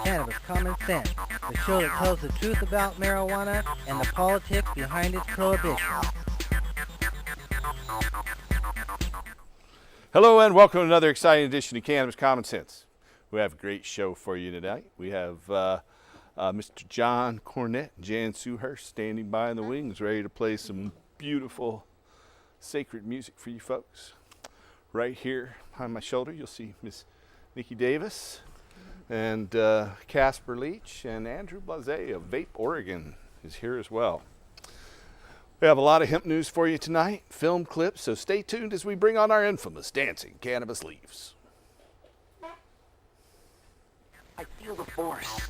Cannabis Common Sense, the show that tells the truth about marijuana and the politics behind its prohibition. Hello and welcome to another exciting edition of Cannabis Common Sense. We have a great show for you tonight. We have Mr. John Cornett and Jan Suhurst standing by in the wings, ready to play some beautiful sacred music for you folks. Right here behind my shoulder, you'll see Miss Nikki Davis and Casper Leach, and Andrew Blase of Vape Oregon is here as well. We have a lot of hemp news for you tonight, film clips, so stay tuned as we bring on our infamous Dancing Cannabis Leaves. I feel the force.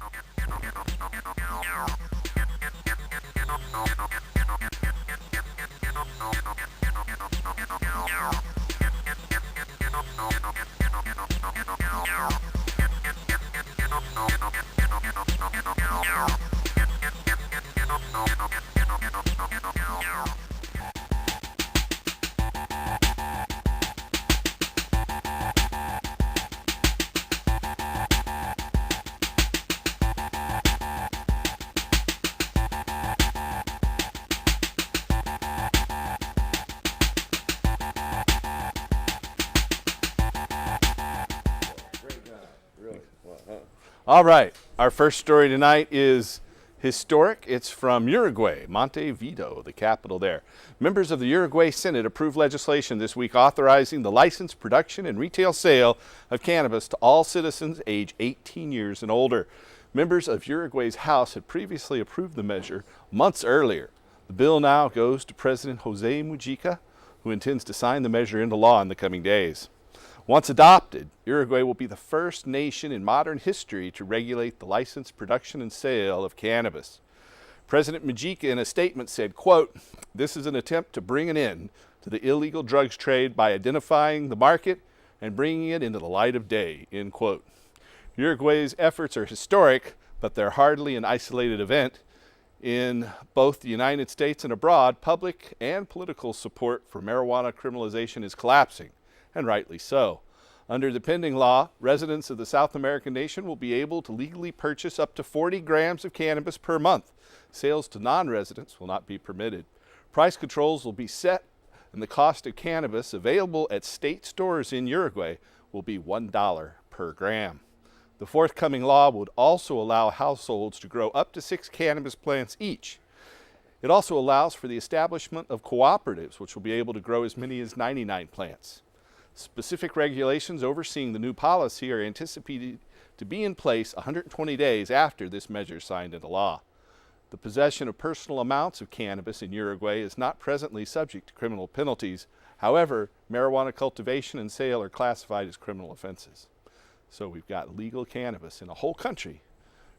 All right, our first story tonight is historic. It's from Uruguay, Montevideo, the capital there. Members of the Uruguay Senate approved legislation this week authorizing the license, production, and retail sale of cannabis to all citizens age 18 years and older. Members of Uruguay's House had previously approved the measure months earlier. The bill now goes to President Jose Mujica, who intends to sign the measure into law in the coming days. Once adopted, Uruguay will be the first nation in modern history to regulate the license, production, and sale of cannabis. President Mujica in a statement said, quote, "This is an attempt to bring an end to the illegal drugs trade by identifying the market and bringing it into the light of day," end quote. Uruguay's efforts are historic, but they're hardly an isolated event. In both the United States and abroad, public and political support for marijuana criminalization is collapsing, and rightly so. Under the pending law, residents of the South American nation will be able to legally purchase up to 40 grams of cannabis per month. Sales to non-residents will not be permitted. Price controls will be set, and the cost of cannabis available at state stores in Uruguay will be $1 per gram. The forthcoming law would also allow households to grow up to 6 cannabis plants each. It also allows for the establishment of cooperatives, which will be able to grow as many as 99 plants. Specific regulations overseeing the new policy are anticipated to be in place 120 days after this measure is signed into law. The possession of personal amounts of cannabis in Uruguay is not presently subject to criminal penalties. However, marijuana cultivation and sale are classified as criminal offenses. So we've got legal cannabis in a whole country,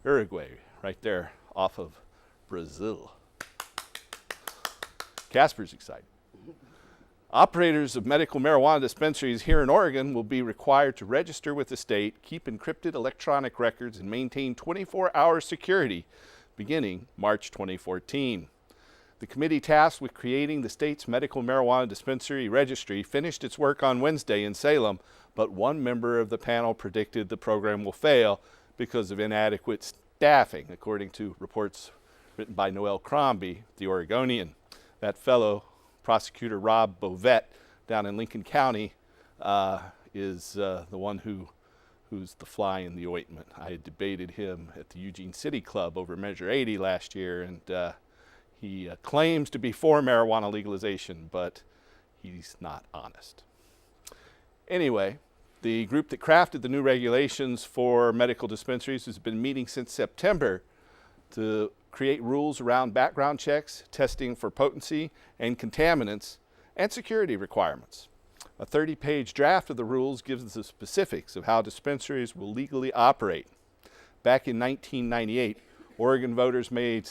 Uruguay, right there off of Brazil. Casper's excited. Operators of medical marijuana dispensaries here in Oregon will be required to register with the state, keep encrypted electronic records, and maintain 24-hour security beginning March 2014. The committee tasked with creating the state's medical marijuana dispensary registry finished its work on Wednesday in Salem, but one member of the panel predicted the program will fail because of inadequate staffing, according to reports written by Noel Crombie, the Oregonian. That fellow, Prosecutor Rob Bovett down in Lincoln County, is the one who's the fly in the ointment. I had debated him at the Eugene City Club over Measure 80 last year, and he claims to be for marijuana legalization, but he's not honest. Anyway, the group that crafted the new regulations for medical dispensaries has been meeting since September to create rules around background checks, testing for potency and contaminants, and security requirements. A 30-page draft of the rules gives us the specifics of how dispensaries will legally operate. Back in 1998, Oregon voters made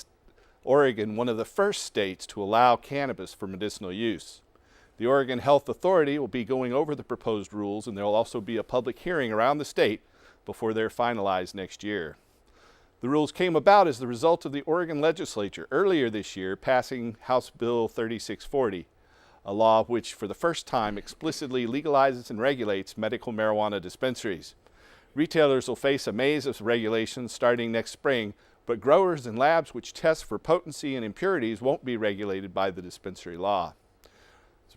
Oregon one of the first states to allow cannabis for medicinal use. The Oregon Health Authority will be going over the proposed rules, and there will also be a public hearing around the state before they're finalized next year. The rules came about as the result of the Oregon legislature earlier this year passing House Bill 3640, a law which for the first time explicitly legalizes and regulates medical marijuana dispensaries. Retailers will face a maze of regulations starting next spring, but growers and labs which test for potency and impurities won't be regulated by the dispensary law.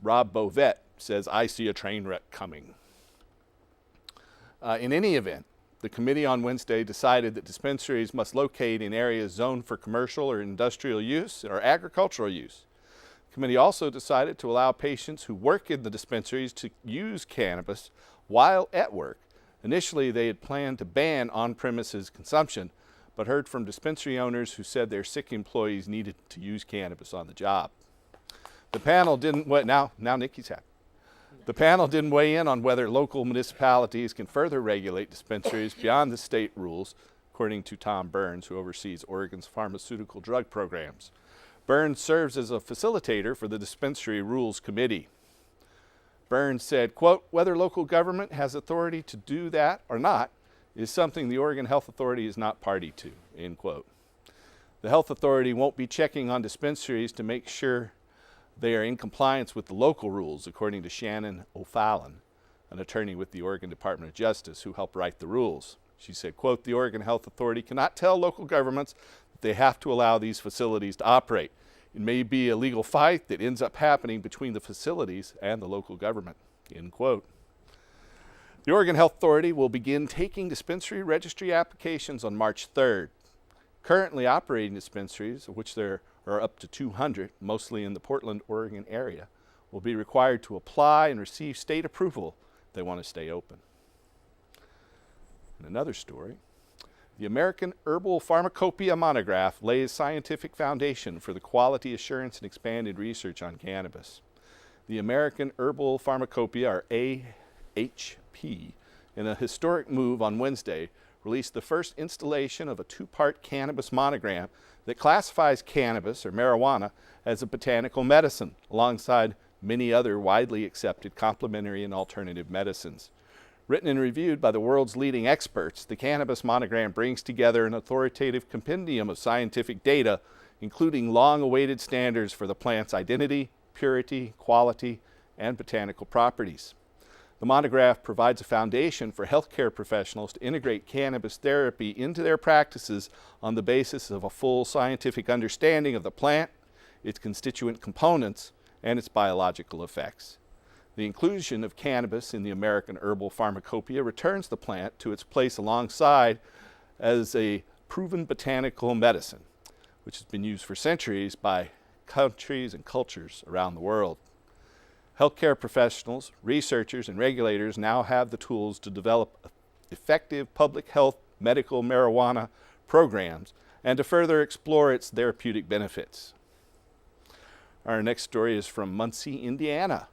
Rob Bovett says, "I see a train wreck coming." In any event, the committee on Wednesday decided that dispensaries must locate in areas zoned for commercial or industrial use or agricultural use. The committee also decided to allow patients who work in the dispensaries to use cannabis while at work. Initially, they had planned to ban on-premises consumption, but heard from dispensary owners who said their sick employees needed to use cannabis on the job. The panel didn't, now Nikki's happy. The panel didn't weigh in on whether local municipalities can further regulate dispensaries beyond the state rules, according to Tom Burns, who oversees Oregon's pharmaceutical drug programs. Burns serves as a facilitator for the Dispensary Rules Committee. Burns said, quote, "Whether local government has authority to do that or not is something the Oregon Health Authority is not party to," end quote. The Health Authority won't be checking on dispensaries to make sure they are in compliance with the local rules, according to Shannon O'Fallon, an attorney with the Oregon Department of Justice who helped write the rules. She said, quote, "The Oregon Health Authority cannot tell local governments that they have to allow these facilities to operate. It may be a legal fight that ends up happening between the facilities and the local government," end quote. The Oregon Health Authority will begin taking dispensary registry applications on March 3rd. Currently operating dispensaries, of which there are up to 200, mostly in the Portland, Oregon area, will be required to apply and receive state approval if they want to stay open. In another story, the American Herbal Pharmacopoeia monograph lays scientific foundation for the quality assurance and expanded research on cannabis. The American Herbal Pharmacopoeia, or AHP, in a historic move on Wednesday, released the first installation of a two-part cannabis monogram that classifies cannabis, or marijuana, as a botanical medicine, alongside many other widely accepted complementary and alternative medicines. Written and reviewed by the world's leading experts, the cannabis monogram brings together an authoritative compendium of scientific data, including long-awaited standards for the plant's identity, purity, quality, and botanical properties. The monograph provides a foundation for healthcare professionals to integrate cannabis therapy into their practices on the basis of a full scientific understanding of the plant, its constituent components, and its biological effects. The inclusion of cannabis in the American Herbal Pharmacopoeia returns the plant to its place alongside as a proven botanical medicine, which has been used for centuries by countries and cultures around the world. Healthcare professionals, researchers, and regulators now have the tools to develop effective public health medical marijuana programs and to further explore its therapeutic benefits. Our next story is from Muncie, Indiana.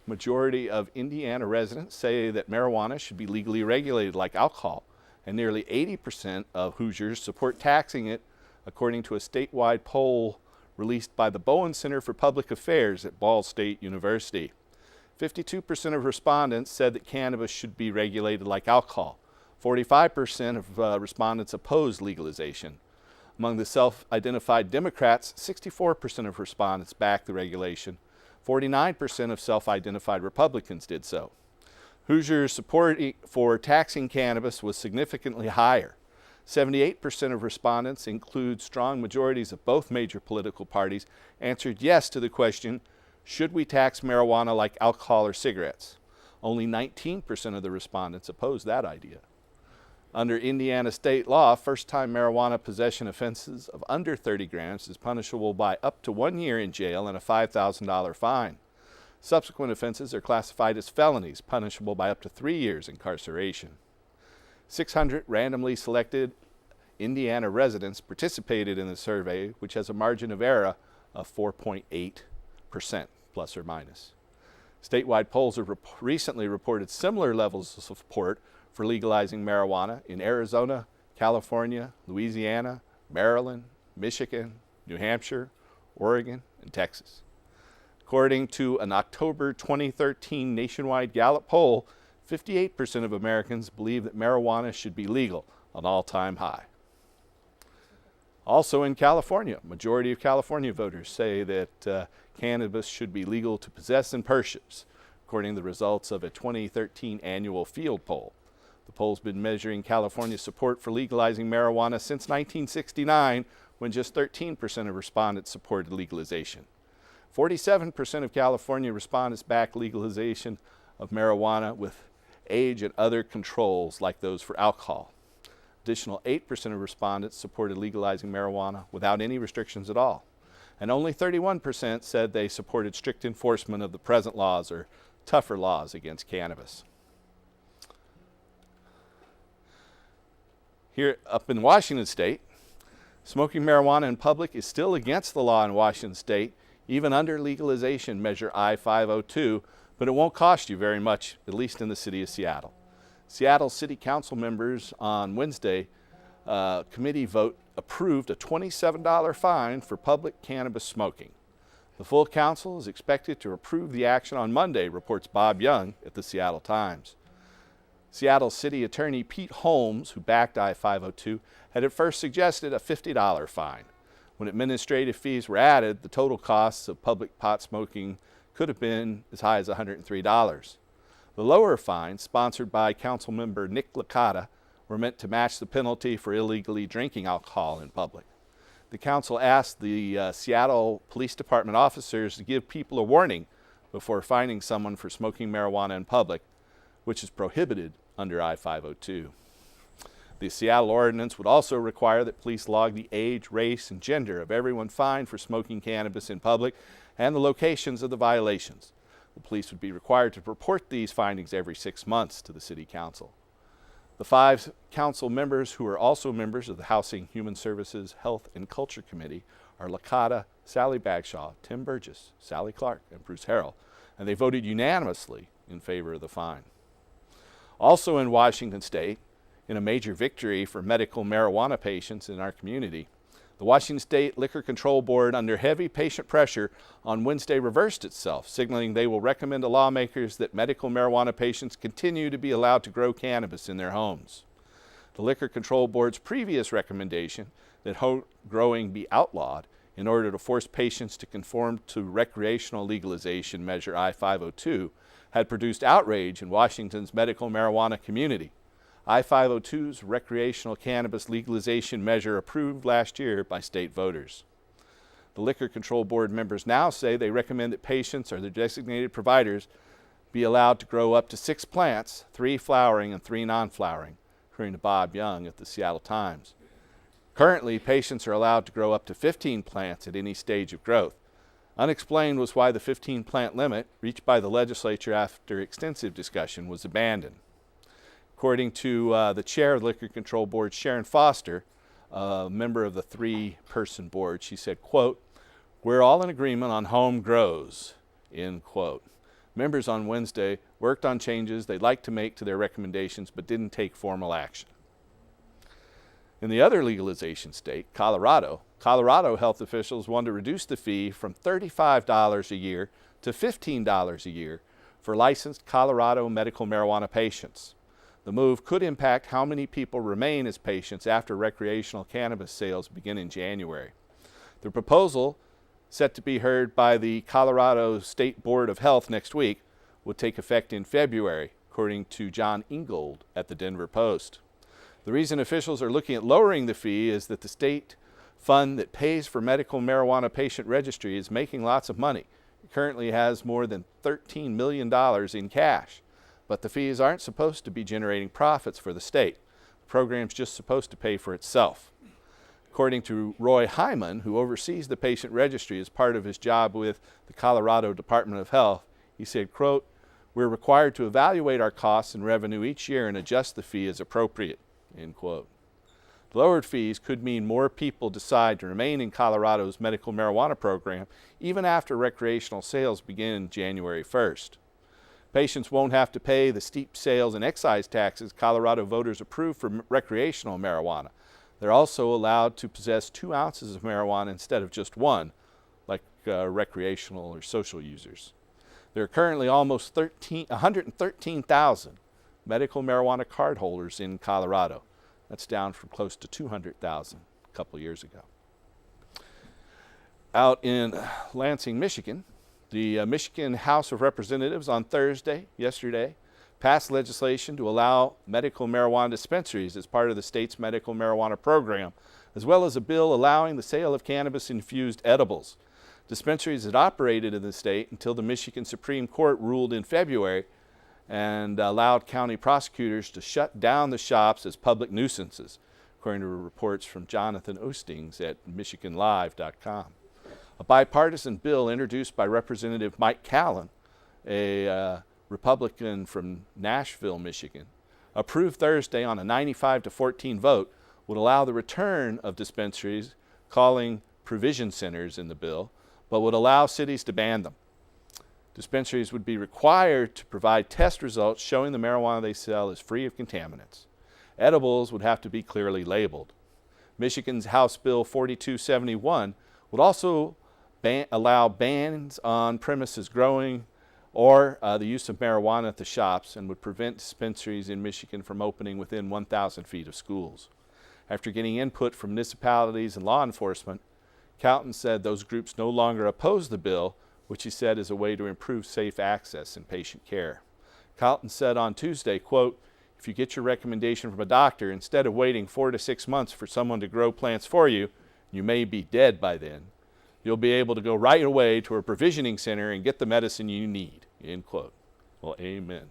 Majority of Indiana residents say that marijuana should be legally regulated like alcohol, and nearly 80% of Hoosiers support taxing it, according to a statewide poll released by the Bowen Center for Public Affairs at Ball State University. 52% of respondents said that cannabis should be regulated like alcohol. 45% of respondents opposed legalization. Among the self-identified Democrats, 64% of respondents backed the regulation. 49% of self-identified Republicans did so. Hoosiers' support for taxing cannabis was significantly higher. 78% of respondents include strong majorities of both major political parties answered yes to the question, should we tax marijuana like alcohol or cigarettes? Only 19% of the respondents opposed that idea. Under Indiana state law, first-time marijuana possession offenses of under 30 grams is punishable by up to 1 year in jail and a $5,000 fine. Subsequent offenses are classified as felonies, punishable by up to 3 years incarceration. 600 randomly selected Indiana residents participated in the survey, which has a margin of error of 4.8%, plus or minus. Statewide polls have recently reported similar levels of support for legalizing marijuana in Arizona, California, Louisiana, Maryland, Michigan, New Hampshire, Oregon, and Texas. According to an October 2013 nationwide Gallup poll, 58% of Americans believe that marijuana should be legal, an all-time high. Also in California, majority of California voters say that cannabis should be legal to possess and purchase, according to the results of a 2013 annual field poll. The poll's been measuring California's support for legalizing marijuana since 1969, when just 13% of respondents supported legalization. 47% of California respondents backed legalization of marijuana with age and other controls like those for alcohol. Additional 8% of respondents supported legalizing marijuana without any restrictions at all. And only 31% said they supported strict enforcement of the present laws or tougher laws against cannabis. Here up in Washington State, smoking marijuana in public is still against the law in Washington State, even under legalization measure I-502, but it won't cost you very much, at least in the city of Seattle. Seattle City Council members on Wednesday committee vote approved a $27 fine for public cannabis smoking. The full council is expected to approve the action on Monday, reports Bob Young at the Seattle Times. Seattle City Attorney Pete Holmes, who backed I-502, had at first suggested a $50 fine. When administrative fees were added, the total costs of public pot smoking could have been as high as $103. The lower fines, sponsored by Councilmember Nick Licata, were meant to match the penalty for illegally drinking alcohol in public. The council asked the Seattle Police Department officers to give people a warning before fining someone for smoking marijuana in public, which is prohibited under I-502. The Seattle ordinance would also require that police log the age, race, and gender of everyone fined for smoking cannabis in public and the locations of the violations. The police would be required to report these findings every 6 months to the City Council. The 5 council members who are also members of the Housing, Human Services, Health, and Culture Committee are Licata, Sally Bagshaw, Tim Burgess, Sally Clark, and Bruce Harrell, and they voted unanimously in favor of the fine. Also in Washington State, in a major victory for medical marijuana patients in our community, the Washington State Liquor Control Board, under heavy patient pressure, on Wednesday reversed itself, signaling they will recommend to lawmakers that medical marijuana patients continue to be allowed to grow cannabis in their homes. The Liquor Control Board's previous recommendation that home growing be outlawed in order to force patients to conform to recreational legalization measure I-502 had produced outrage in Washington's medical marijuana community. I-502's recreational cannabis legalization measure approved last year by state voters. The Liquor Control Board members now say they recommend that patients or their designated providers be allowed to grow up to 6 plants, 3 flowering and 3 non-flowering, according to Bob Young at the Seattle Times. Currently, patients are allowed to grow up to 15 plants at any stage of growth. Unexplained was why the 15-plant limit, reached by the legislature after extensive discussion, was abandoned. According to the chair of the Liquor Control Board, Sharon Foster, a member of the 3-person board, she said, quote, "We're all in agreement on home grows," end quote. Members on Wednesday worked on changes they'd like to make to their recommendations but didn't take formal action. In the other legalization state, Colorado health officials want to reduce the fee from $35 a year to $15 a year for licensed Colorado medical marijuana patients. The move could impact how many people remain as patients after recreational cannabis sales begin in January. The proposal, set to be heard by the Colorado State Board of Health next week, would take effect in February, according to John Ingold at the Denver Post. The reason officials are looking at lowering the fee is that the state fund that pays for medical marijuana patient registry is making lots of money. It currently has more than $13 million in cash. But the fees aren't supposed to be generating profits for the state. The program's just supposed to pay for itself. According to Roy Hyman, who oversees the patient registry as part of his job with the Colorado Department of Health, he said, quote, "We're required to evaluate our costs and revenue each year and adjust the fee as appropriate," end quote. Lowered fees could mean more people decide to remain in Colorado's medical marijuana program even after recreational sales begin January 1st. Patients won't have to pay the steep sales and excise taxes Colorado voters approved for recreational marijuana. They're also allowed to possess 2 ounces of marijuana instead of just 1, like recreational or social users. There are currently almost 113,000 medical marijuana card holders in Colorado. That's down from close to 200,000 a couple years ago. Out in Lansing, Michigan, the Michigan House of Representatives on yesterday, passed legislation to allow medical marijuana dispensaries as part of the state's medical marijuana program, as well as a bill allowing the sale of cannabis-infused edibles. Dispensaries had operated in the state until the Michigan Supreme Court ruled in February and allowed county prosecutors to shut down the shops as public nuisances, according to reports from Jonathan Ostings at MichiganLive.com. A bipartisan bill introduced by Representative Mike Callan, a Republican from Nashville, Michigan, approved Thursday on a 95-14 vote, would allow the return of dispensaries, calling provision centers in the bill, but would allow cities to ban them. Dispensaries would be required to provide test results showing the marijuana they sell is free of contaminants. Edibles would have to be clearly labeled. Michigan's House Bill 4271 would also allow bans on premises growing or the use of marijuana at the shops, and would prevent dispensaries in Michigan from opening within 1,000 feet of schools. After getting input from municipalities and law enforcement, Calton said those groups no longer oppose the bill, which he said is a way to improve safe access and patient care. Calton said on Tuesday, quote, "If you get your recommendation from a doctor, instead of waiting 4 to 6 months for someone to grow plants for you, you may be dead by then. You'll be able to go right away to a provisioning center and get the medicine you need," end quote. Well, amen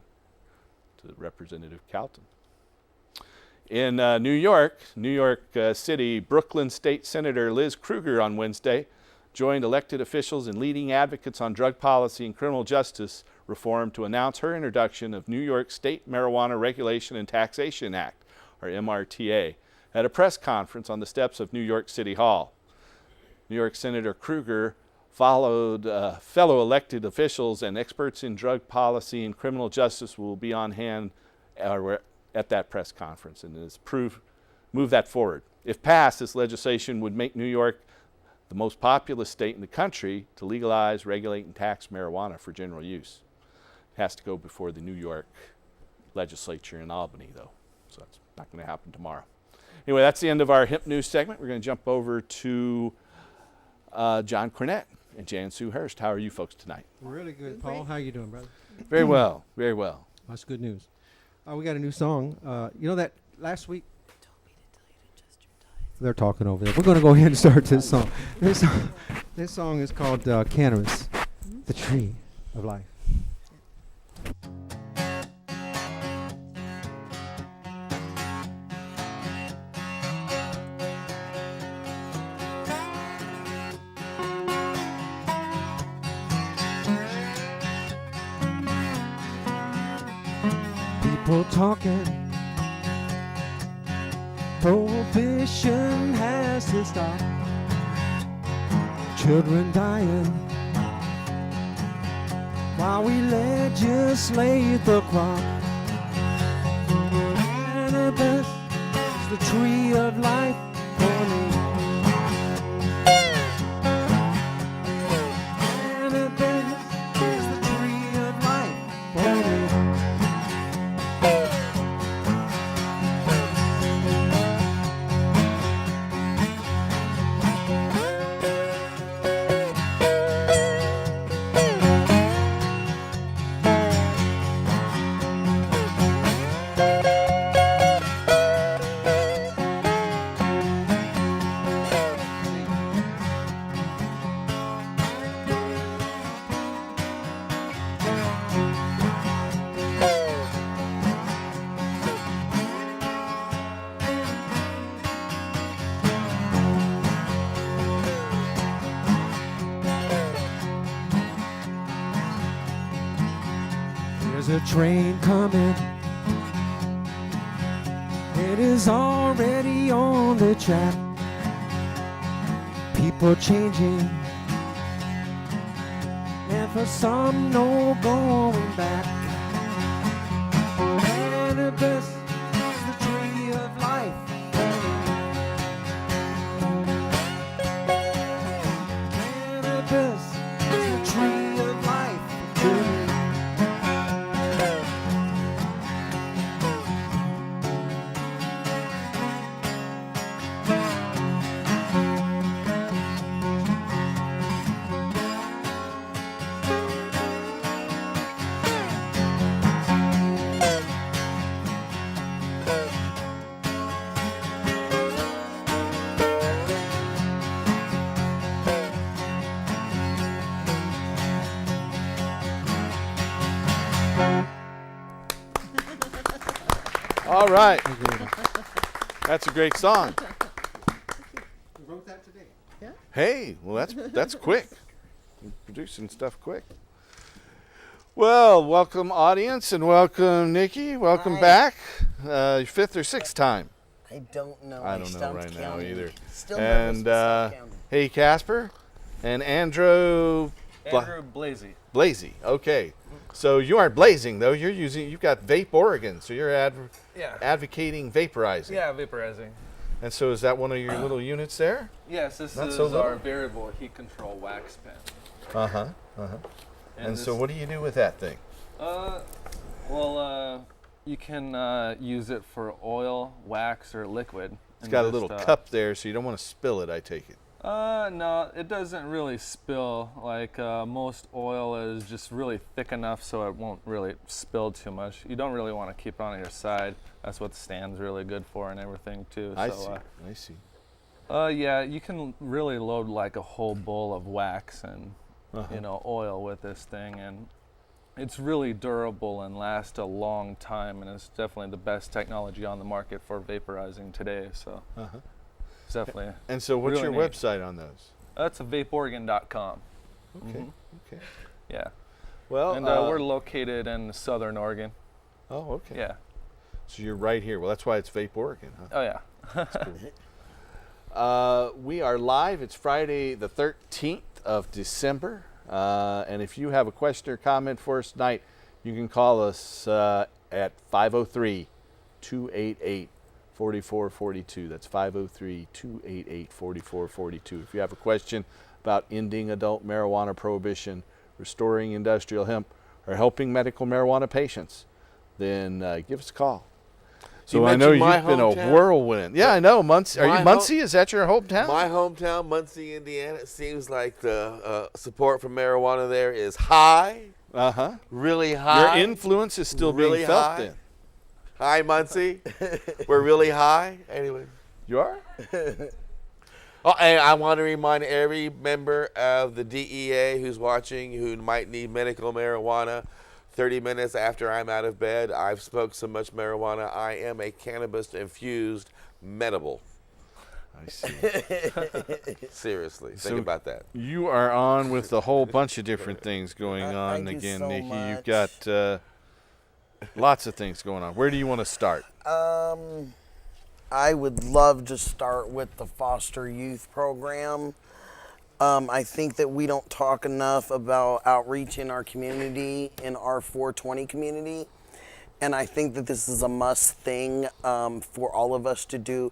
to Representative Calton. In New York City, Brooklyn State Senator Liz Krueger on Wednesday joined elected officials and leading advocates on drug policy and criminal justice reform to announce her introduction of New York State Marijuana Regulation and Taxation Act, or MRTA, at a press conference on the steps of New York City Hall. New York Senator Krueger followed fellow elected officials and experts in drug policy and criminal justice will be on hand at that press conference and has moved that forward. If passed, this legislation would make New York the most populous state in the country to legalize, regulate, and tax marijuana for general use. It has to go before the New York legislature in Albany, though, so that's not going to happen tomorrow. Anyway, that's the end of our Hemp News segment. We're going to jump over to John Cornett and Jan Sue Hurst. How are you folks tonight? Really good, Paul. How you doing, brother? Very well, very well. That's good news. We got a new song. You know that last week? They're talking over there. We're going to go ahead and start this song. This song is called Cannabis, the Tree of Life. People talking, prohibition has to stop. Children dying while we legislate the crop. Cannabis is the tree of life for me. Cannabis is the tree of life for me. There's a train coming. It is already on the track. People changing, and for some no going back. Cannabis is the tree of life. Cannabis is the tree of life. All right. Thank you very much. That's a great song. We wrote that today. Hey, well, that's quick. You're producing stuff quick. Well, welcome, audience, and welcome, Nikki. Welcome Hi. back. Your fifth or sixth time. I don't know. I don't know stopped right now counting. either. Still nervous, And but stopped counting. hey, Casper, and Andrew Blazy. Blazy. Okay, so you aren't blazing though. You've got Vape Oregon, so you're advocating vaporizing. Yeah, vaporizing. And so is that one of your little units there? Yes, this Not is so little. our variable heat control wax pen. And this- so what do you do with that thing? You can use it for oil, wax, or liquid. It's got a little cup there, so you don't want to spill it, I take it. No, it doesn't really spill. Like most oil is just really thick enough so it won't really spill too much. You don't really want to keep it on your side. That's what the stand's really good for and everything too. I So, see. Yeah, you can really load like a whole bowl of wax and oil with this thing, and it's really durable and lasts a long time, and it's definitely the best technology on the market for vaporizing today. So it's definitely. And so what's really your neat. website on those? That's vapeoregon.com. Okay. Yeah, Well, and we're located in Southern Oregon. oh, okay. Yeah. So you're right here. Well, that's why it's Vape Oregon, huh? Oh yeah. That's cool. We are live. It's Friday the 13th of December. And if you have a question or comment for us tonight, you can call us at 503-288-4442. That's 503-288-4442. If you have a question about ending adult marijuana prohibition, restoring industrial hemp, or helping medical marijuana patients, then give us a call. So I know mentioned you've my been a hometown. whirlwind. Yeah, I know. Muncie. Are you My Muncie? Is that your hometown? My hometown, Muncie, Indiana. It seems like the support for marijuana there is high, Uh-huh. really Your high. influence is still really being felt high. then. Hi, Muncie. We're really high. Anyway. You are? Oh, and I want to remind every member of the DEA who's watching who might need medical marijuana. 30 minutes after I'm out of bed, I've smoked so much marijuana, I am a cannabis-infused medible. I see. Seriously, So- think about that. You are on with a whole bunch of different things going on Thank you again, so Nikki. You've much. got lots of things going on. Where do you want to start? I would love to start with the foster youth program. I think that we don't talk enough about outreach in our community, in our 420 community. And I think that this is a must thing for all of us to do.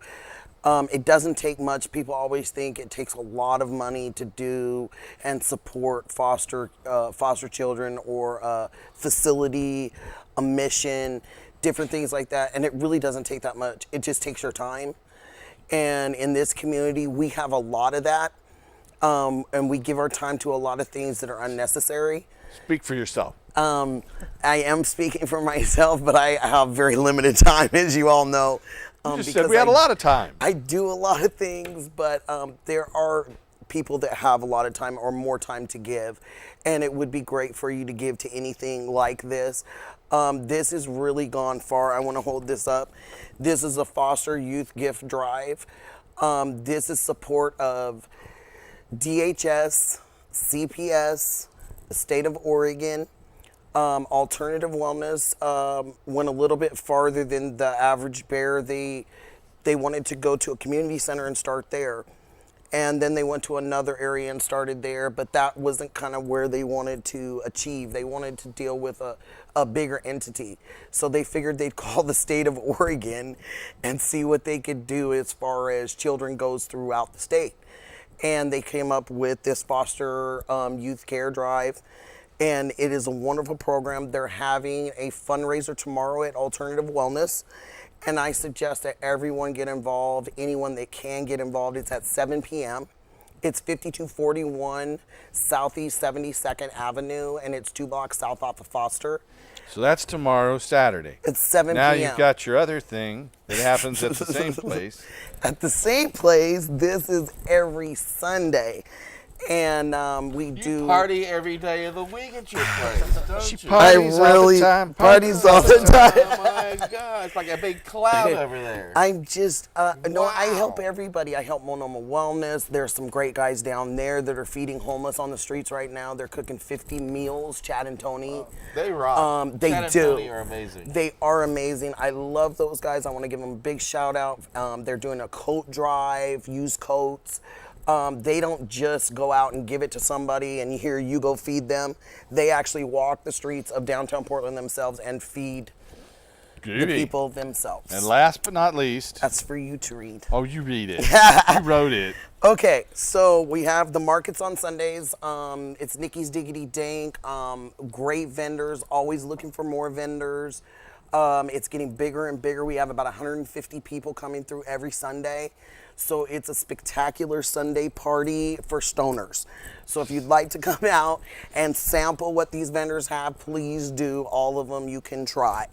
It doesn't take much. People always think it takes a lot of money to do and support foster children or a facility, a mission, different things like that. And it really doesn't take that much. It just takes your time. And in this community, we have a lot of that. And we give our time to a lot of things that are unnecessary. Speak for yourself. I am speaking for myself, but I have very limited time, as you all know. You just because said we had a lot of time. I do a lot of things, but there are people that have a lot of time or more time to give, and it would be great for you to give to anything like this. This has really gone far. I want to hold this up. This is a foster youth gift drive. This is support of DHS, CPS, the state of Oregon, Alternative Wellness went a little bit farther than the average bear. They wanted to go to a community center and start there. And then they went to another area and started there, but that wasn't kind of where they wanted to achieve. They wanted to deal with a bigger entity. So they figured they'd call the state of Oregon and see what they could do as far as children goes throughout the state. And they came up with this foster youth care drive, and it is a wonderful program. They're having a fundraiser tomorrow at Alternative Wellness, and I suggest that everyone get involved. Anyone that can get involved. It's at 7 p.m. It's 5241 Southeast 72nd Avenue, and it's 2 blocks south off of Foster. So that's tomorrow, Saturday. It's 7 Now p.m. you've got your other thing that happens at the same place. At the same place. This is every Sunday. And we do party every day of the week at your place, don't you? Parties all the time. Parties all the time. Oh my God, it's like a big cloud over there. I'm just, no, I help Wow. everybody. I help Monoma Wellness. There's some great guys down there that are feeding homeless on the streets right now. They're cooking 50 meals, Chad and Tony. They rock. They Chad and do. Tony are amazing. They are amazing. I love those guys. I want to give them a big shout out. They're doing a coat drive, used coats. They don't just go out and give it to somebody and here you go feed them. They actually walk the streets of downtown Portland themselves and feed the people themselves. And last but not least. That's for you to read. Oh, you read it. You wrote it. Okay, so we have the markets on Sundays. It's Nikki's Diggity Dank. Great vendors, always looking for more vendors. It's getting bigger and bigger. We have about 150 people coming through every Sunday. So it's a spectacular Sunday party for stoners. So if you'd like to come out and sample what these vendors have, please do. All of them you can try.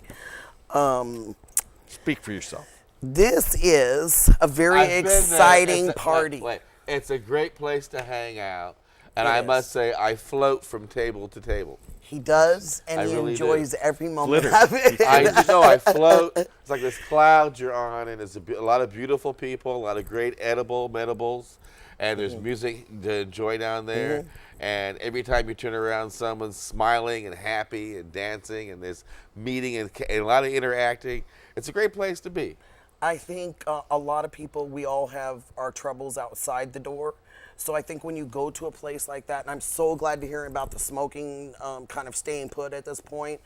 Speak for yourself. This is a very I've been there. exciting It's a- party. wait, it's a great place to hang out. And It I is. must say, I float from table to table. He does, and I he really enjoys do. every moment Glitter. of it. I float. It's like this cloud you're on, and it's a lot of beautiful people, a lot of great medibles, and there's music to enjoy down there. And every time you turn around, someone's smiling and happy and dancing, and there's meeting and a lot of interacting. It's a great place to be. I think a lot of people, we all have our troubles outside the door. So I think when you go to a place like that, and I'm so glad to hear about the smoking kind of staying put at this point,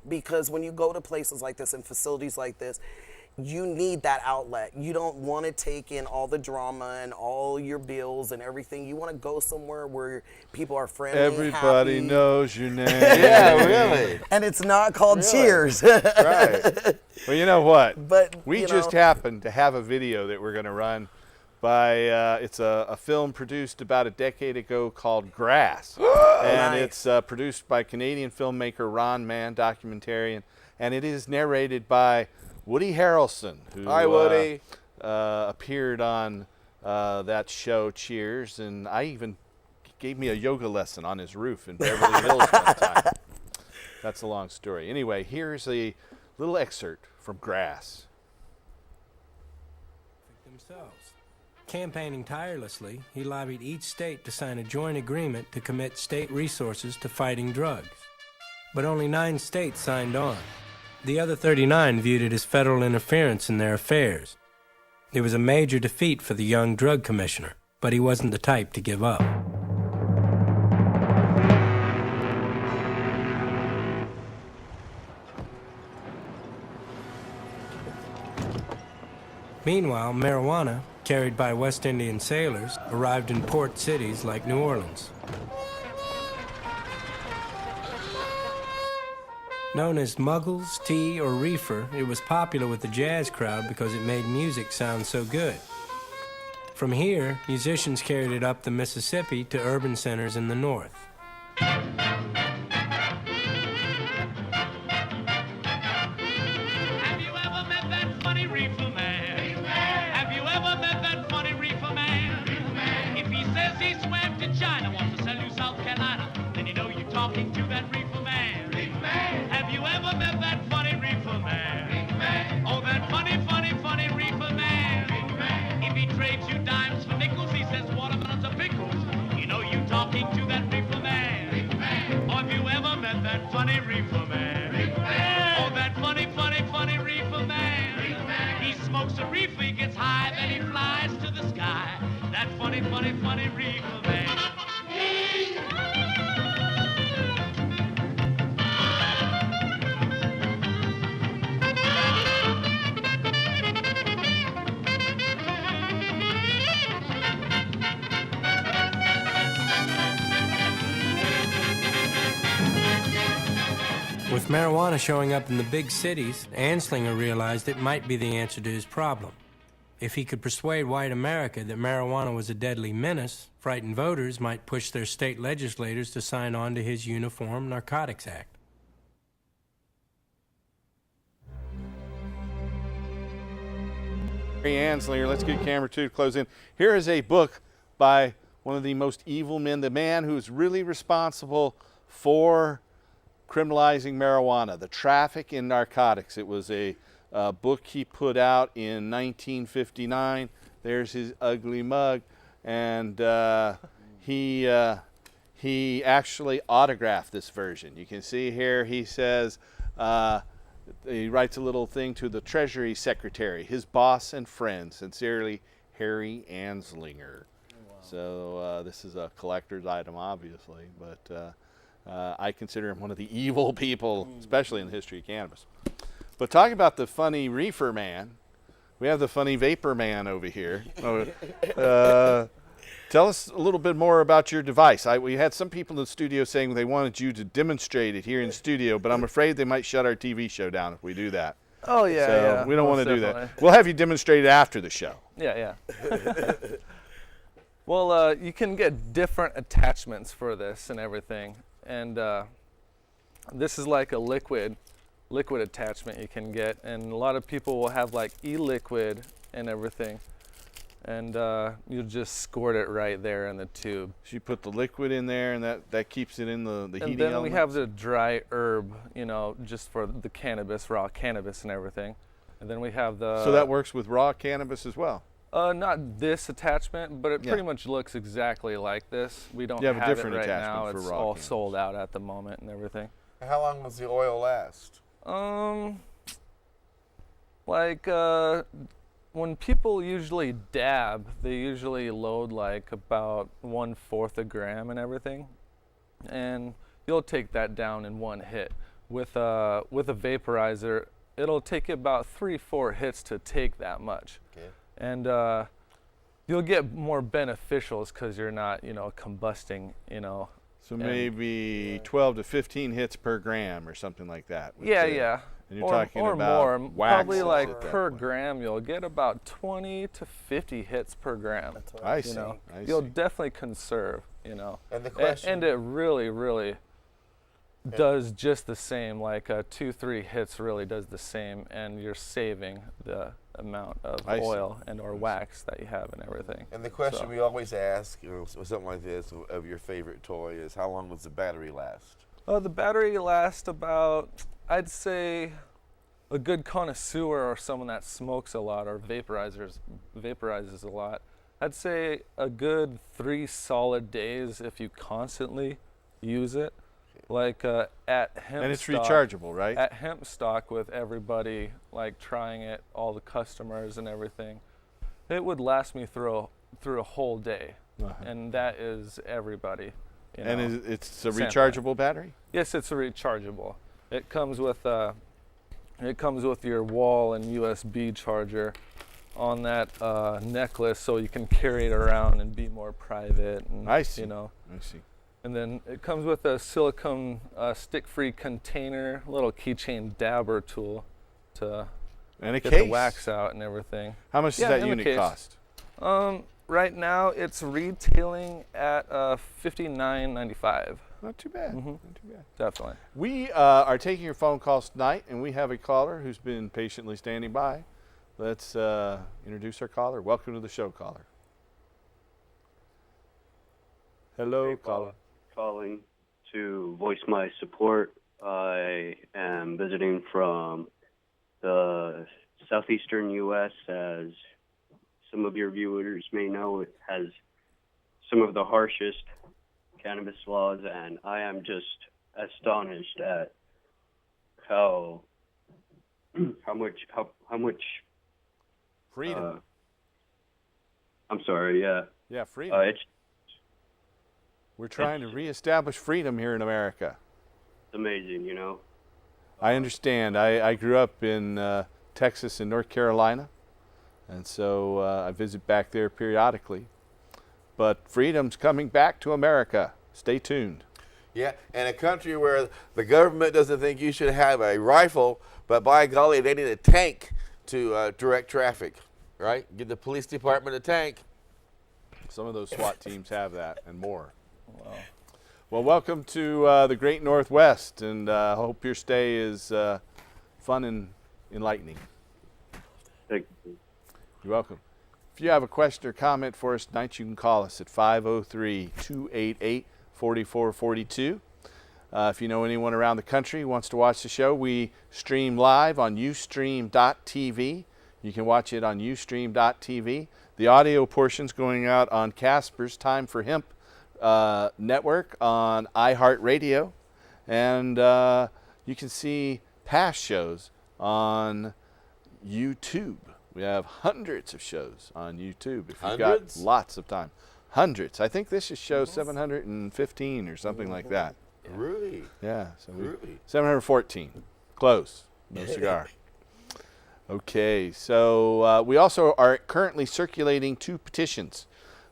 because when you go to places like this and facilities like this, you need that outlet. You don't want to take in all the drama and all your bills and everything. You want to go somewhere where people are friendly, Everybody happy. knows your name. Yeah, really. And it's not called Really? Cheers. Right. Well, you know what? But, we you just know. happened to have a video that we're going to run by, it's a film produced about a decade ago called Grass. And Nice. it's produced by Canadian filmmaker Ron Mann, documentarian. And it is narrated by Woody Harrelson, who Hi, Woody. appeared on that show, Cheers. And I even gave me a yoga lesson on his roof in Beverly Hills one time. That's a long story. Anyway, here's a little excerpt from Grass. Themselves. Campaigning tirelessly, he lobbied each state to sign a joint agreement to commit state resources to fighting drugs. But only 9 states signed on. The other 39 viewed it as federal interference in their affairs. It was a major defeat for the young drug commissioner, but he wasn't the type to give up. Meanwhile, marijuana, carried by West Indian sailors, arrived in port cities like New Orleans. Known as muggles, tea, or reefer, it was popular with the jazz crowd because it made music sound so good. From here, musicians carried it up the Mississippi to urban centers in the north. Have you ever met that funny reefer man? Have you ever met that funny reefer man? If he says he swam to China, wants to sell you South Carolina, then you know you're talking to that reefer man. Have you ever met that funny reefer man? Oh, that funny, funny, funny reefer man. If he trades you dimes for nickels, he says watermelons are pickles. You know you're talking to that reefer man. Or have you ever met that funny reefer man? Oh, that funny, funny, funny reefer man. He smokes a reefer, he gets high, then he flies to the sky. That funny, funny, funny reefer man. With marijuana showing up in the big cities, Anslinger realized it might be the answer to his problem. If he could persuade white America that marijuana was a deadly menace, frightened voters might push their state legislators to sign on to his Uniform Narcotics Act. Anslinger, let's get camera 2 to close in. Here is a book by one of the most evil men, the man who's really responsible for criminalizing marijuana, the traffic in narcotics. It was a book he put out in 1959. There's his ugly mug, and he actually autographed this version. You can see here he says, he writes a little thing to the Treasury Secretary, his boss and friend, sincerely, Harry Anslinger. Wow. So this is a collector's item, obviously, but I consider him one of the evil people, especially in the history of cannabis. But talking about the funny reefer man, we have the funny vapor man over here. Tell us a little bit more about your device. We had some people in the studio saying they wanted you to demonstrate it here in the studio, but I'm afraid they might shut our TV show down if we do that. Oh, yeah, so yeah. We don't want to do that. We'll have you demonstrate it after the show. Yeah, yeah. Well, you can get different attachments for this and everything. And this is like a liquid attachment you can get. And a lot of people will have like e-liquid and everything. And you just squirt it right there in the tube. So you put the liquid in there, and that keeps it in the heating And then element? we have the dry herb, you know, just for the cannabis, raw cannabis and everything. And then we have the... So that works with raw cannabis as well? Not this attachment, but it pretty much looks exactly like this. We don't have a different it right attachment now. for It's raw all cannabis. sold out at the moment and everything. How long does the oil last? When people usually dab, they usually load like about 1/4 a gram and everything, and you'll take that down in one hit. With a vaporizer, it'll take you about 3-4 hits to take that much. Okay. And you'll get more beneficials because you're not, you know, combusting, you know. So maybe 12 to 15 hits per gram or something like that. Yeah, yeah. And you're talking or about more. waxes Probably like at that per point. gram, you'll get about 20 to 50 hits per gram. I see. You know, I you'll see. definitely conserve, you know. And the question... And it really, really does just the same. Like 2-3 hits really does the same, and you're saving the amount of oil and or wax that you have and everything. And the question we always ask, you know, something like this, of your favorite toy is, how long does the battery last? The battery lasts about, I'd say, a good connoisseur or someone that smokes a lot or vaporizes a lot. I'd say a good 3 solid days if you constantly use it. Like at Hemp And it's Stock, rechargeable, right? At Hemp Stock with everybody like trying it, all the customers and everything, it would last me through a whole day, and that is everybody. You know, and it's a sampling. rechargeable battery? Yes, it's a rechargeable. It comes with your wall and USB charger on that necklace, so you can carry it around and be more private. And, I see. You know. I see. And then it comes with a silicone stick-free container, little keychain dabber tool to And get the wax out and everything. How much does that in the unit case. cost? Right now it's retailing at $59.95. Not too bad. Mm-hmm. Not too bad. Definitely. We are taking your phone calls tonight, and we have a caller who's been patiently standing by. Let's introduce our caller. Welcome to the show, caller. Hello, caller. Calling to voice my support. I am visiting from the southeastern U.S. As some of your viewers may know, it has some of the harshest cannabis laws, and I am just astonished at how much freedom. I'm sorry. Yeah. Yeah, freedom. We're trying to reestablish freedom here in America. It's amazing, you know. I understand. I grew up in Texas and North Carolina, and so I visit back there periodically. But freedom's coming back to America. Stay tuned. Yeah, and a country where the government doesn't think you should have a rifle, but by golly, they need a tank to direct traffic, right? Give the police department a tank. Some of those SWAT teams have that and more. Wow. Well, welcome to the Great Northwest, and I hope your stay is fun and enlightening. Thank you. You're welcome. If you have a question or comment for us tonight, you can call us at 503-288-4442. If you know anyone around the country who wants to watch the show, we stream live on Ustream.tv. You can watch it on Ustream.tv. The audio portion's going out on Casper's Time for Hemp network on iHeartRadio. And you can see past shows on YouTube. We have hundreds of shows on YouTube. If you've got lots of time. Hundreds. I think this is show 715 or something like that. Really? Yeah. So Really? 714. Close. No cigar. Okay. So we also are currently circulating 2 petitions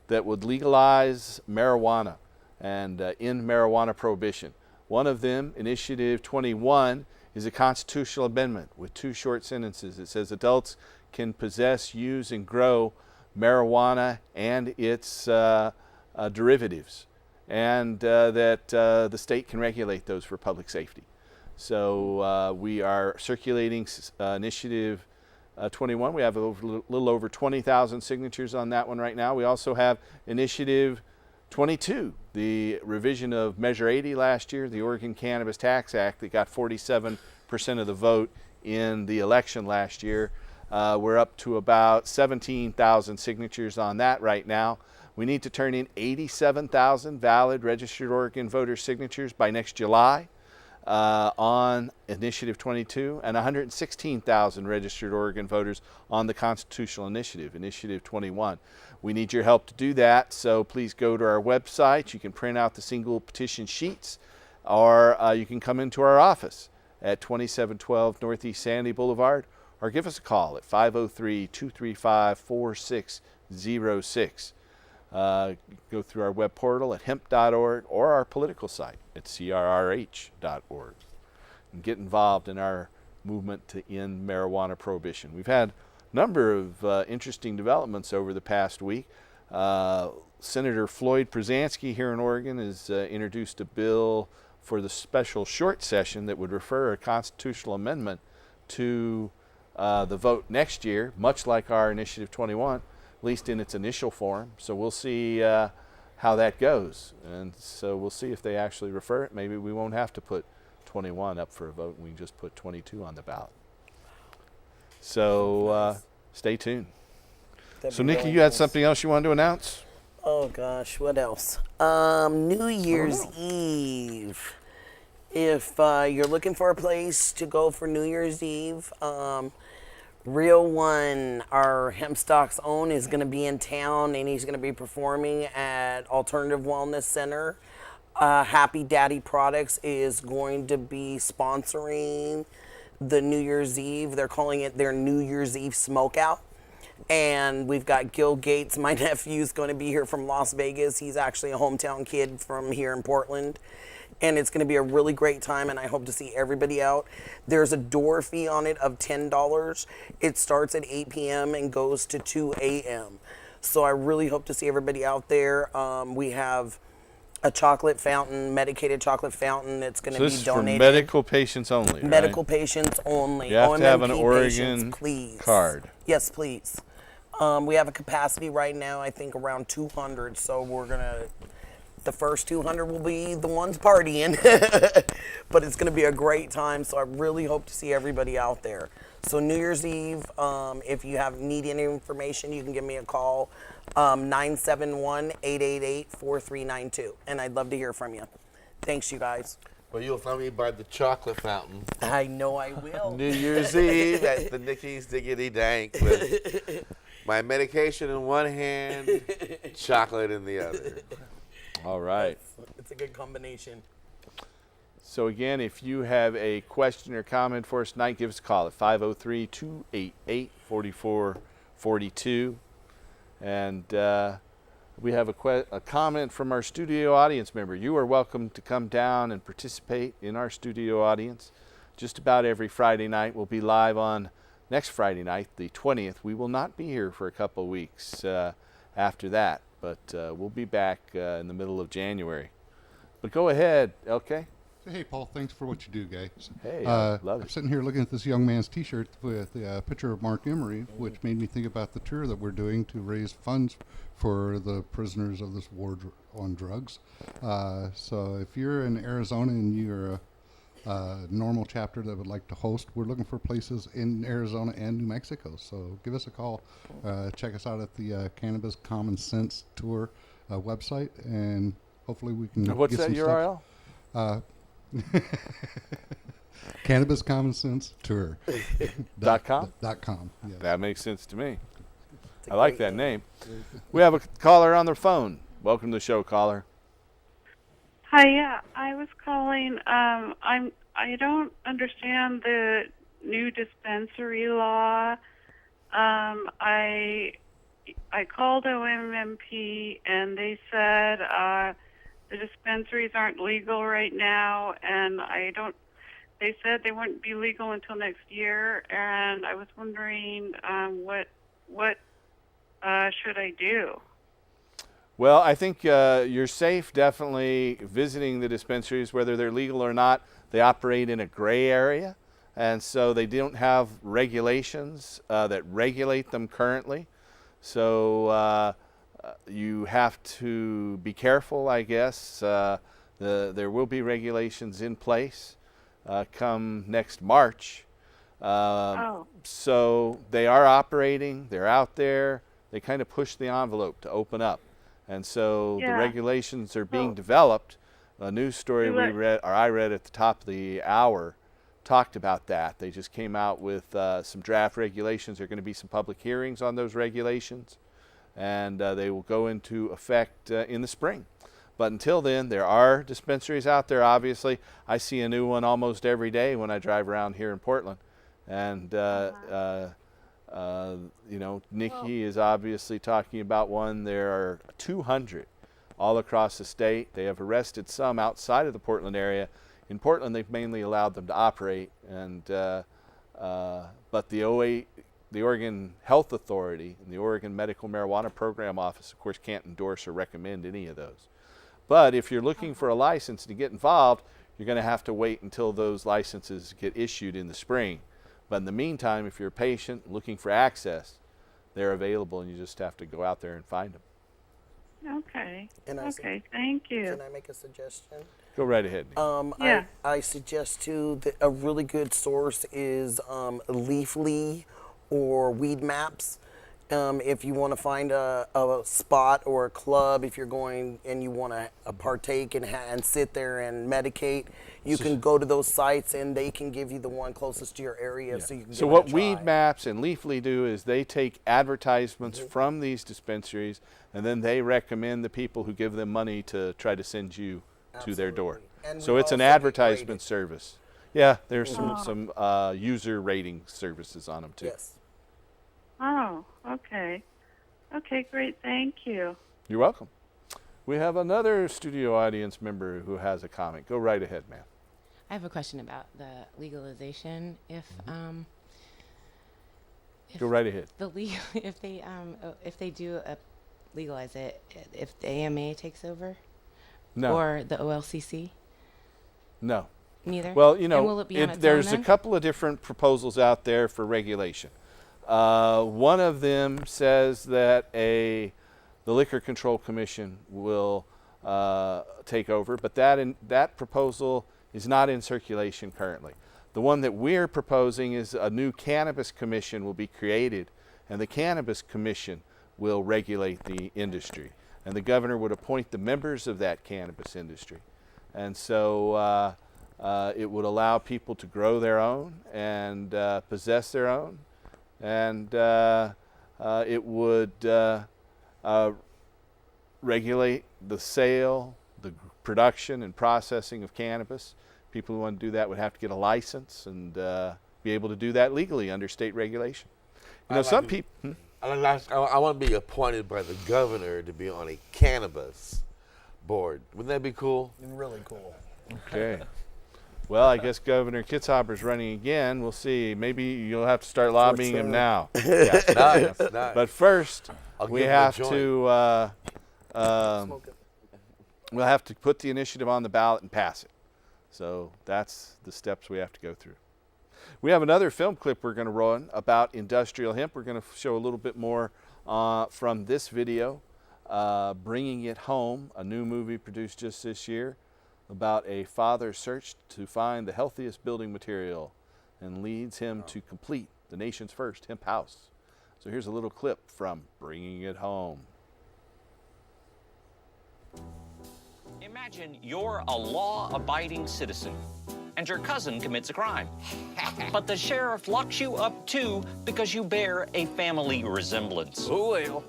that would legalize marijuana and end marijuana prohibition. One of them, Initiative 21, is a constitutional amendment with 2 short sentences. It says adults can possess, use, and grow marijuana and its derivatives, and that the state can regulate those for public safety. So we are circulating Initiative 21. We have a little over 20,000 signatures on that one right now. We also have Initiative 22, the revision of Measure 80 last year, the Oregon Cannabis Tax Act that got 47% of the vote in the election last year. We're up to about 17,000 signatures on that right now. We need to turn in 87,000 valid registered Oregon voter signatures by next July on Initiative 22, and 116,000 registered Oregon voters on the constitutional initiative, Initiative 21. We need your help to do that, so please go to our website. You can print out the single petition sheets, or you can come into our office at 2712 Northeast Sandy Boulevard, or give us a call at 503-235-4606. Go through our web portal at hemp.org or our political site at crrh.org and get involved in our movement to end marijuana prohibition. We've had a number of interesting developments over the past week. Senator Floyd Przansky here in Oregon has introduced a bill for the special short session that would refer a constitutional amendment to the vote next year, much like our Initiative 21, at least in its initial form. So we'll see how that goes. And so we'll see if they actually refer it. Maybe we won't have to put 21 up for a vote and we can just put 22 on the ballot. So stay tuned. So Nikki, you had something else you wanted to announce? Oh gosh, what else? New Year's Eve. If you're looking for a place to go for New Year's Eve, Real One, our hemp stocks own, is going to be in town, and he's going to be performing at Alternative Wellness Center. Happy Daddy Products is going to be sponsoring the New Year's Eve. They're calling it their New Year's Eve Smokeout. And we've got Gil Gates. My nephew's going to be here from Las Vegas. He's actually a hometown kid from here in Portland. And it's going to be a really great time, and I hope to see everybody out. There's a door fee on it of $10. It starts at 8 p.m. and goes to 2 a.m. So I really hope to see everybody out there. We have a chocolate fountain, medicated chocolate fountain that's going to be donated. For medical patients only, Medical right? patients only. You have to have an OMMP Oregon patients, card. Yes, please. We have a capacity right now, I think, around 200. So we're going to... The first 200 will be the ones partying, but it's going to be a great time, so I really hope to see everybody out there. So New Year's Eve, if you need any information, you can give me a call, 971-888-4392, and I'd love to hear from you. Thanks, you guys. Well, you'll find me by the chocolate fountain. I know I will. New Year's Eve at the Nicky's Diggity Dank with my medication in one hand, chocolate in the other. All right. It's a good combination. So again, if you have a question or comment for us tonight, give us a call at 503-288-4442. And we have a comment from our studio audience member. You are welcome to come down and participate in our studio audience. Just about every Friday night. We'll be live on next Friday night, the 20th. We will not be here for a couple of weeks after that. But we'll be back in the middle of January. But go ahead, LK. Hey, Paul, thanks for what you do, guys. Hey, love I'm it. sitting here looking at this young man's T-shirt with the picture of Mark Emery, which made me think about the tour that we're doing to raise funds for the prisoners of this war on drugs. So if you're in Arizona and you're a normal chapter that would like to host, we're looking for places in Arizona and New Mexico. So give us a call. Check us out at the Cannabis Common Sense Tour website, and hopefully we can What's get that some URL? Stuff. Cannabis Common Sense Tour. .com? .com. Yes. That makes sense to me. I like that name. We have a caller on the phone. Welcome to the show, caller. Hi, yeah, I was calling. I don't understand the new dispensary law. I called OMMP and they said the dispensaries aren't legal right now, and they said they wouldn't be legal until next year, and I was wondering what should I do? Well, I think you're safe definitely visiting the dispensaries, whether they're legal or not. They operate in a gray area, and so they don't have regulations that regulate them currently. So you have to be careful, I guess. There will be regulations in place come next March. So they are operating. They're out there. They kind of push the envelope to open up. And so the regulations are being developed. A news story I read at the top of the hour talked about that. They just came out with some draft regulations. There are going to be some public hearings on those regulations, and they will go into effect in the spring. But until then, there are dispensaries out there, obviously. I see a new one almost every day when I drive around here in Portland. And, you know, Nikki is obviously talking about one. There are 200 all across the state. They have arrested some outside of the Portland area. In Portland, they've mainly allowed them to operate. And, but the Oregon Health Authority and the Oregon Medical Marijuana Program Office, of course, can't endorse or recommend any of those. But if you're looking for a license to get involved, you're going to have to wait until those licenses get issued in the spring. But in the meantime, if you're a patient looking for access, they're available, and you just have to go out there and find them. Okay. Thank you. Can I make a suggestion? Go right ahead. I suggest too that a really good source is Leafly or Weed Maps. If you want to find a spot or a club, if you're going and you want to partake and sit there and medicate, you can go to those sites and they can give you the one closest to your area, so you can. So what Weed Maps and Leafly do is they take advertisements from these dispensaries, and then they recommend the people who give them money to try to send you to their door. And so it's an advertisement service. Yeah, there's some user rating services on them too. Yes. Oh, okay. Okay, great. Thank you. You're welcome. We have another studio audience member who has a comment. Go right ahead, ma'am. I have a question about the legalization. Go right ahead. If they do legalize it, if the AMA takes over, no, or the OLCC, no, neither. Well, you know, will it be on its there's own, a then? couple of different proposals out there for regulation. One of them says that the Liquor Control Commission will take over, but that proposal is not in circulation currently. The one that we're proposing is a new Cannabis Commission will be created, and the Cannabis Commission will regulate the industry, and the governor would appoint the members of that cannabis industry. And so it would allow people to grow their own and possess their own, and it would regulate the sale, the production and processing of cannabis. People who want to do that would have to get a license and be able to do that legally under state regulation. You know, some people... I want to be appointed by the governor to be on a cannabis board. Wouldn't that be cool? Really cool. Okay. Well, I guess Governor Kitzhaber's running again. We'll see. Maybe you'll have to start lobbying him now. Yeah, nice. But first, we have to we'll have to put the initiative on the ballot and pass it. So that's the steps we have to go through. We have another film clip we're going to run about industrial hemp. We're going to show a little bit more from this video, Bringing It Home, a new movie produced just this year about a father's search to find the healthiest building material and leads him to complete the nation's first hemp house. So here's a little clip from Bringing It Home. Imagine you're a law-abiding citizen and your cousin commits a crime. But the sheriff locks you up too because you bear a family resemblance. Oh, well.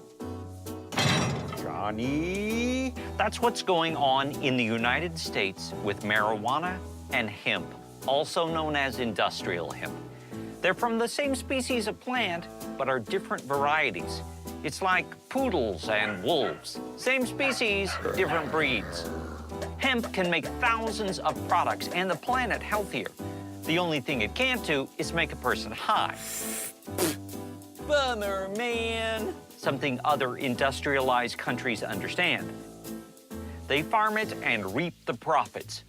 Johnny. That's what's going on in the United States with marijuana and hemp, also known as industrial hemp. They're from the same species of plant, but are different varieties. It's like poodles and wolves. Same species, different breeds. Hemp can make thousands of products and the planet healthier. The only thing it can't do is make a person high. Bummer, man. Something other industrialized countries understand. They farm it and reap the profits.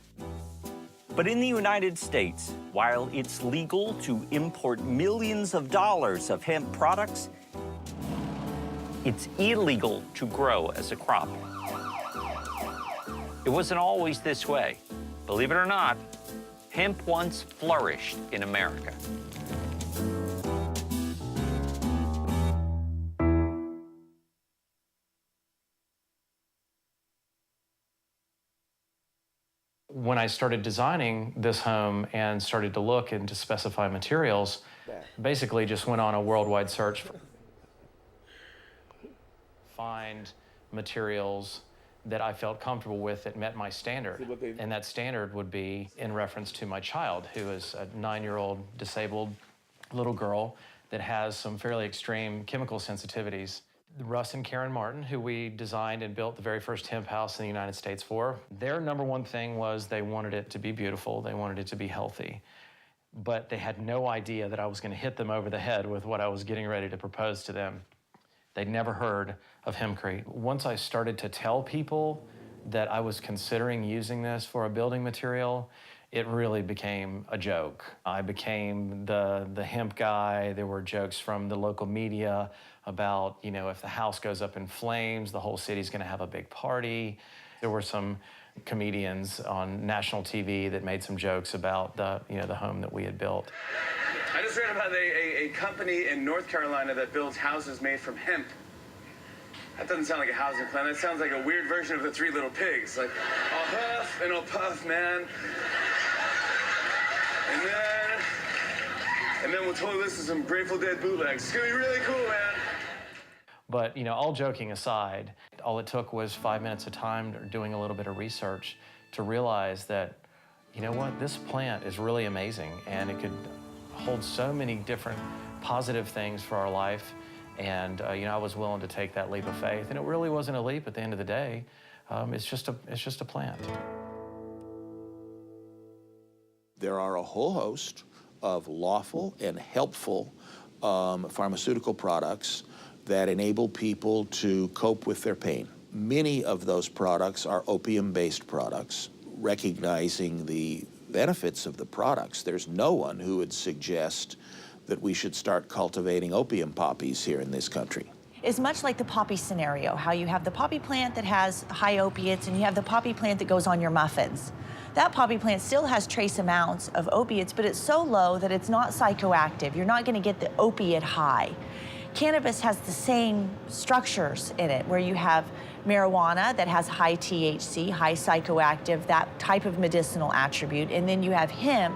But in the United States, while it's legal to import millions of dollars of hemp products, it's illegal to grow as a crop. It wasn't always this way. Believe it or not, hemp once flourished in America. When I started designing this home and started to look and to specify materials, basically just went on a worldwide search for find materials that I felt comfortable with that met my standard. And that standard would be in reference to my child, who is a 9-year-old disabled little girl that has some fairly extreme chemical sensitivities. Russ and Karen Martin, who we designed and built the very first hemp house in the United States for, their number one thing was they wanted it to be beautiful, they wanted it to be healthy. But they had no idea that I was going to hit them over the head with what I was getting ready to propose to them. They'd never heard of hempcrete. Once I started to tell people that I was considering using this for a building material, it really became a joke. I became the hemp guy. There were jokes from the local media about, you know, if the house goes up in flames, the whole city's gonna have a big party. There were some comedians on national TV that made some jokes about the home that we had built. I just read about a company in North Carolina that builds houses made from hemp. That doesn't sound like a housing plan. That sounds like a weird version of the Three Little Pigs. Like, I'll huff and I'll puff, man. And then we'll totally listen to some Grateful Dead bootlegs. It's gonna be really cool, man. But, you know, all joking aside, all it took was 5 minutes of time doing a little bit of research to realize that, you know what, this plant is really amazing and it could hold so many different positive things for our life. And, you know, I was willing to take that leap of faith. And it really wasn't a leap at the end of the day. It's just a plant. There are a whole host of lawful and helpful pharmaceutical products that enable people to cope with their pain. Many of those products are opium-based products. Recognizing the benefits of the products, there's no one who would suggest that we should start cultivating opium poppies here in this country. Is much like the poppy scenario, how you have the poppy plant that has high opiates and you have the poppy plant that goes on your muffins. That poppy plant still has trace amounts of opiates, but it's so low that it's not psychoactive. You're not gonna get the opiate high. Cannabis has the same structures in it, where you have marijuana that has high THC, high psychoactive, that type of medicinal attribute, and then you have hemp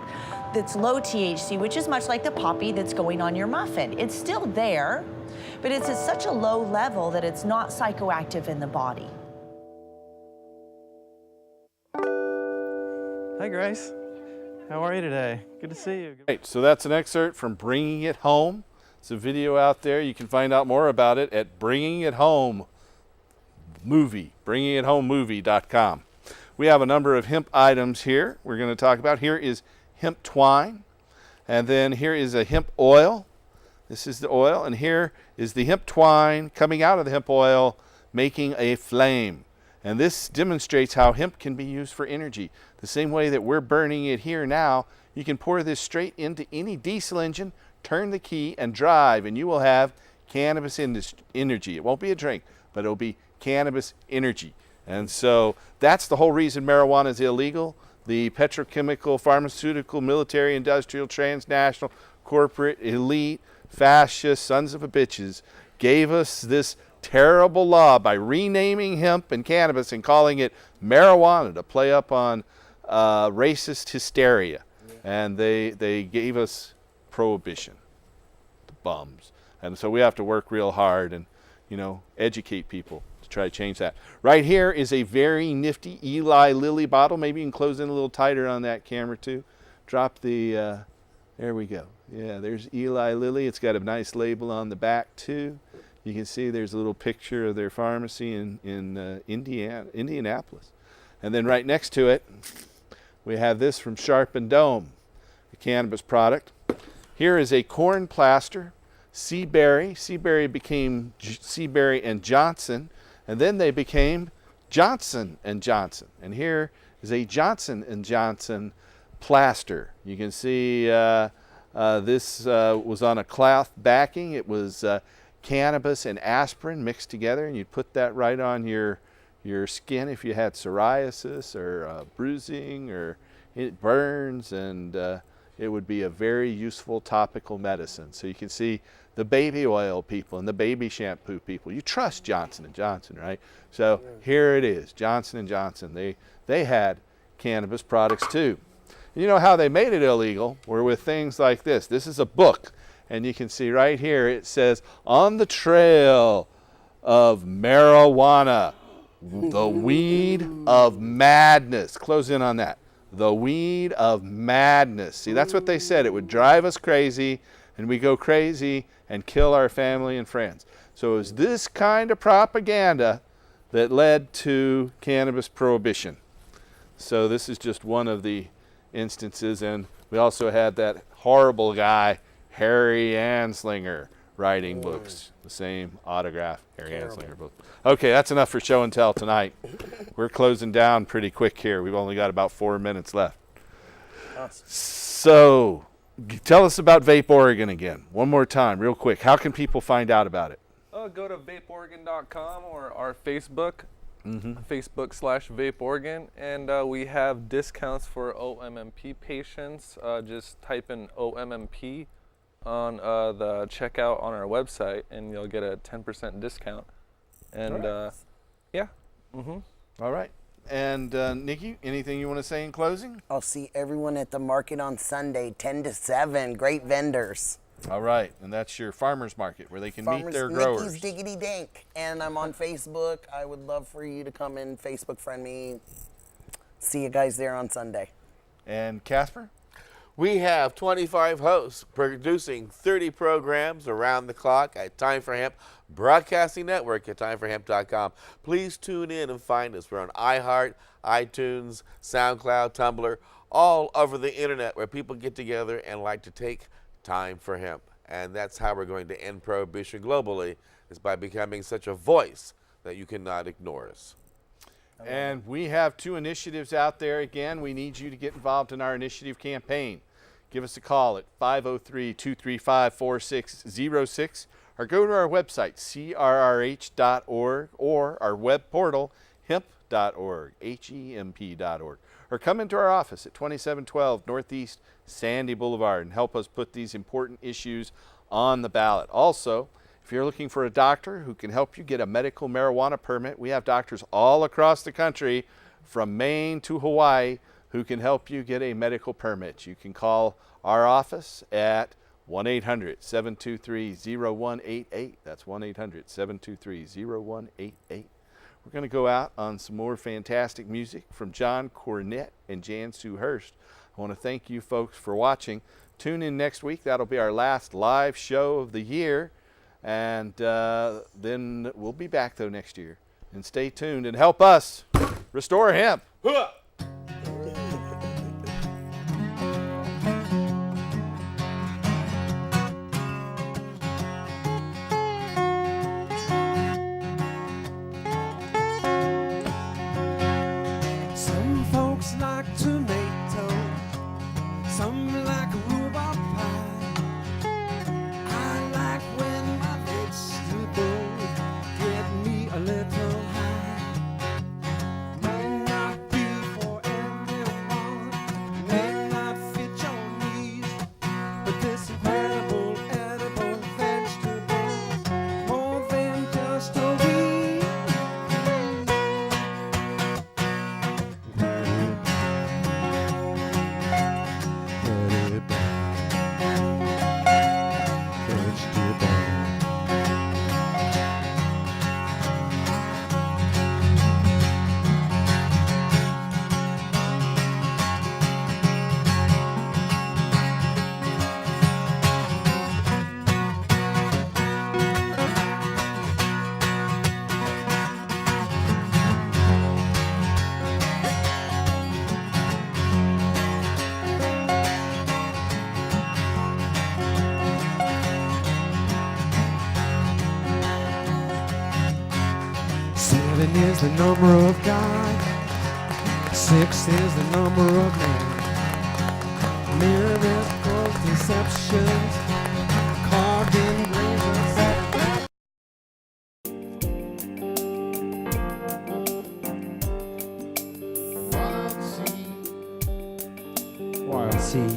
that's low THC, which is much like the poppy that's going on your muffin. It's still there, but it's at such a low level that it's not psychoactive in the body. Hi, Grace. How are you today? Good to see you. Right, so that's an excerpt from Bringing It Home. It's a video out there. You can find out more about it at Bringing It Home Movie, bringingithomemovie.com. We have a number of hemp items here we're going to talk about. Here is hemp twine, and then here is a hemp oil. This is the oil, and here is the hemp twine coming out of the hemp oil, making a flame. And this demonstrates how hemp can be used for energy. The same way that we're burning it here now, you can pour this straight into any diesel engine, turn the key, and drive, and you will have cannabis energy. It won't be a drink, but it'll be cannabis energy. And so that's the whole reason marijuana is illegal. The petrochemical, pharmaceutical, military, industrial, transnational, corporate, elite, fascist, sons of a bitches gave us this terrible law by renaming hemp and cannabis and calling it marijuana to play up on racist hysteria. Yeah. And they gave us prohibition, the bums. And so we have to work real hard and, educate people to try to change that. Right here is a very nifty Eli Lilly bottle. Maybe you can close in a little tighter on that camera too. Drop the, there we go. Yeah, there's Eli Lilly. It's got a nice label on the back too. You can see there's a little picture of their pharmacy in Indianapolis. And then right next to it, we have this from Sharp and Dome, a cannabis product. Here is a corn plaster, Seaberry. Seaberry became Seaberry and Johnson, and then they became Johnson and Johnson. And here is a Johnson and Johnson plaster. You can see this was on a cloth backing. It was cannabis and aspirin mixed together, and you'd put that right on your skin if you had psoriasis or bruising or it burns, and it would be a very useful topical medicine. So you can see the baby oil people and the baby shampoo people. You trust Johnson & Johnson, right? So here it is, Johnson & Johnson. They had cannabis products too. You know how they made it illegal were with things like this. This is a book. And you can see right here, it says, on the trail of marijuana, the weed of madness. Close in on that. The weed of madness. See, that's what they said. It would drive us crazy, and we go crazy and kill our family and friends. So it was this kind of propaganda that led to cannabis prohibition. So this is just one of the instances. And we also had that horrible guy, Harry Anslinger, writing books. The same autograph, Harry Anslinger book. Okay, that's enough for show and tell tonight. We're closing down pretty quick here. We've only got about 4 minutes left. Awesome. So, tell us about Vape Oregon again. One more time, real quick. How can people find out about it? Go to vapeoregon.com or our Facebook, Facebook/Vape Oregon, and we have discounts for OMMP patients. Just type in OMMP on the checkout on our website, and you'll get a 10% discount. And yeah. All right. And Nikki, anything you want to say in closing? I'll see everyone at the market on Sunday, 10 to 7. Great vendors. All right. And that's your farmers market where they can meet their growers. Nikki's Diggity Dank. And I'm on Facebook. I would love for you to come in, Facebook friend me. See you guys there on Sunday. And Casper? We have 25 hosts producing 30 programs around the clock at Time for Hemp Broadcasting Network at timeforhemp.com. Please tune in and find us. We're on iHeart, iTunes, SoundCloud, Tumblr, all over the internet where people get together and like to take time for hemp. And that's how we're going to end prohibition globally, is by becoming such a voice that you cannot ignore us. And we have 2 initiatives out there. Again, we need you to get involved in our initiative campaign. Give us a call at 503-235-4606 or go to our website, crrh.org, or our web portal, hemp.org, HEMP.org. Or come into our office at 2712 Northeast Sandy Boulevard and help us put these important issues on the ballot. Also, if you're looking for a doctor who can help you get a medical marijuana permit, we have doctors all across the country from Maine to Hawaii who can help you get a medical permit. You can call our office at 1-800-723-0188. That's 1-800-723-0188. We're going to go out on some more fantastic music from John Cornett and Jan Sue Hurst. I want to thank you folks for watching. Tune in next week. That'll be our last live show of the year. And then we'll be back, though, next year. And stay tuned and help us restore hemp. a little high. May not be for everyone, may not fit your needs, but this incredible edible vegetable, more than just a weed. Seven is the number of God. 6 is the number of man. Miracles, deceptions, carved in graves. Wild seed.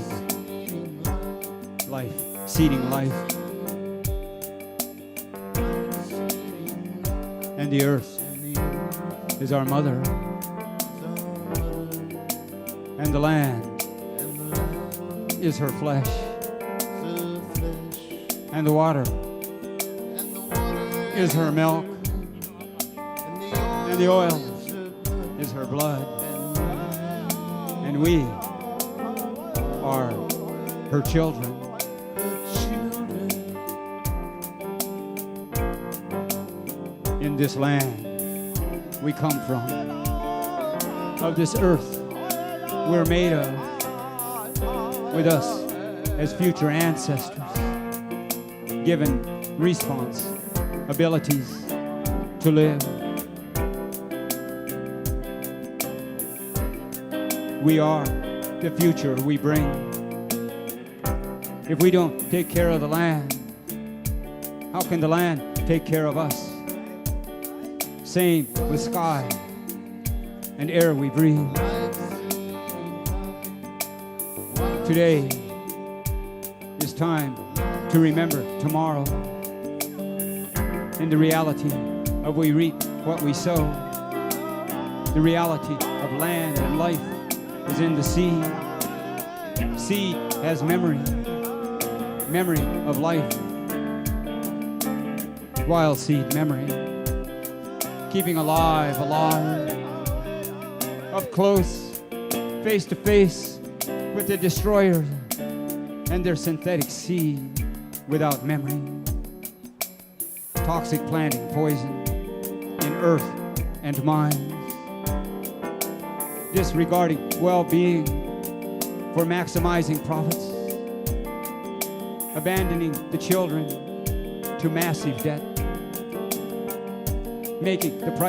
Life, seeding life. And the earth is our mother, and the land is her flesh, and the water is her milk, and the oil is her blood, and we are her children. In this land we come from, of this earth we're made of, with us as future ancestors, given responsibilities to live. We are the future we bring. If we don't take care of the land, how can the land take care of us? Same with sky and air we breathe. Today is time to remember tomorrow, and the reality of we reap what we sow. The reality of land and life is in the seed. Seed has memory of life. Wild seed memory, keeping alive, up close, face to face with the destroyers and their synthetic seed without memory. Toxic planting poison in earth and minds, disregarding well-being for maximizing profits, abandoning the children to massive debt, making the price